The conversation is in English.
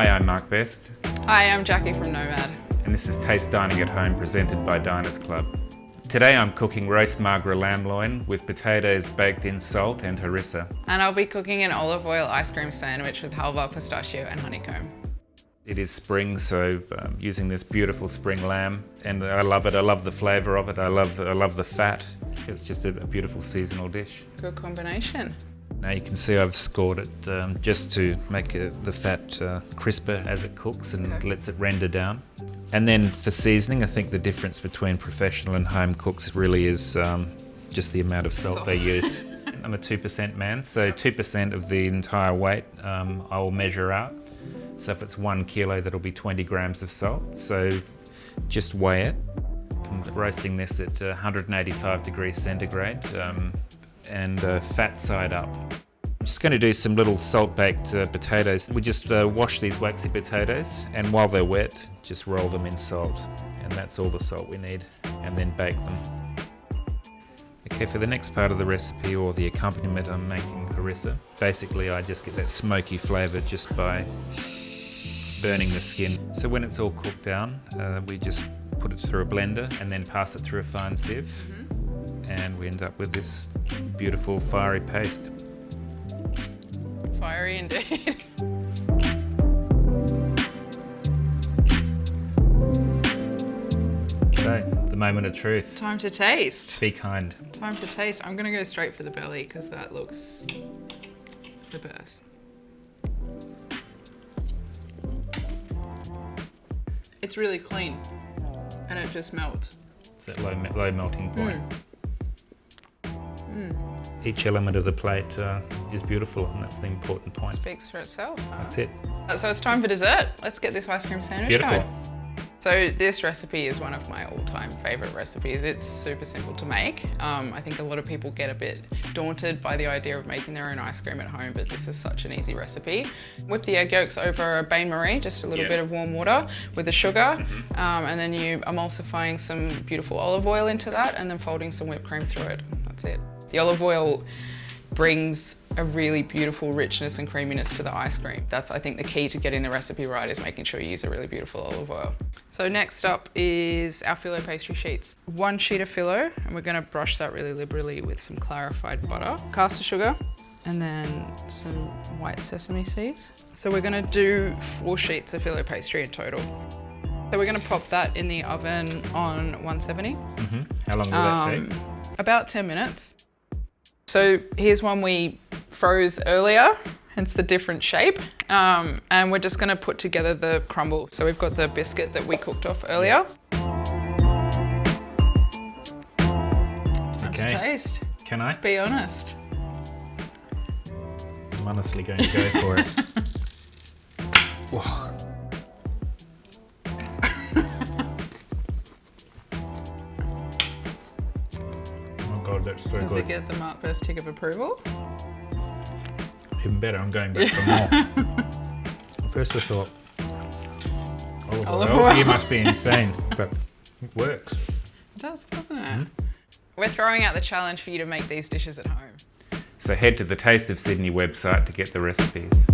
Hi, I'm Mark Best. Hi, I'm Jackie from Nomad. And this is Taste Dining at Home presented by Diners Club. Today I'm cooking roast Magra lamb loin with potatoes baked in salt and harissa. And I'll be cooking an olive oil ice cream sandwich with halva, pistachio and honeycomb. It is spring, so using this beautiful spring lamb, and I love it. I love the flavour of it. I love the fat. It's just a beautiful seasonal dish. Good combination. Now you can see I've scored it just to make the fat crisper as it cooks and lets it render down. And then for seasoning, I think the difference between professional and home cooks really is just the amount of salt they use. I'm a 2% man, so 2% of the entire weight I will measure out. So if it's 1 kilo, that'll be 20 grams of salt. So just weigh it. I'm roasting this at 185 degrees centigrade and fat side up. I'm just going to do some little salt-baked potatoes. We just wash these waxy potatoes, and while they're wet, just roll them in salt. And that's all the salt we need, and then bake them. Okay, for the next part of the recipe, or the accompaniment, I'm making harissa. Basically, I just get that smoky flavour just by burning the skin. So when it's all cooked down, we just put it through a blender and then pass it through a fine sieve. And we end up with this beautiful fiery paste. Fiery indeed. So, the moment of truth. Time to taste. Be kind. Time to taste. I'm gonna go straight for the belly because that looks the best. It's really clean and it just melts. It's that low melting point. Each element of the plate is beautiful, and that's the important point. Speaks for itself. Huh? That's it. So it's time for dessert. Let's get this ice cream sandwich Beautiful. going. So this recipe is one of my all-time favorite recipes. It's super simple to make. I think a lot of people get a bit daunted by the idea of making their own ice cream at home, but this is such an easy recipe. Whip the egg yolks over a bain-marie, just a little bit of warm water with the sugar, and then you emulsifying some beautiful olive oil into that, and then folding some whipped cream through it. That's it. The olive oil brings a really beautiful richness and creaminess to the ice cream. That's, I think, the key to getting the recipe right, is making sure you use a really beautiful olive oil. So next up is our filo pastry sheets. 1 sheet of filo, and we're gonna brush that really liberally with some clarified butter, caster sugar, and then some white sesame seeds. So we're gonna do 4 sheets of filo pastry in total. So we're gonna pop that in the oven on 170. How long will that take? About 10 minutes. So here's one we froze earlier, hence the different shape. And we're just gonna put together the crumble. So we've got the biscuit that we cooked off earlier. Time to taste. Can I? Be honest. I'm honestly going to go for it. Whoa. God, that's so Does good. it get the Mark Best tick of approval? Even better, I'm going back for more. First I thought, olive oil, you must be insane, but it works. It does, doesn't it? We're throwing out the challenge for you to make these dishes at home. So head to the Taste of Sydney website to get the recipes.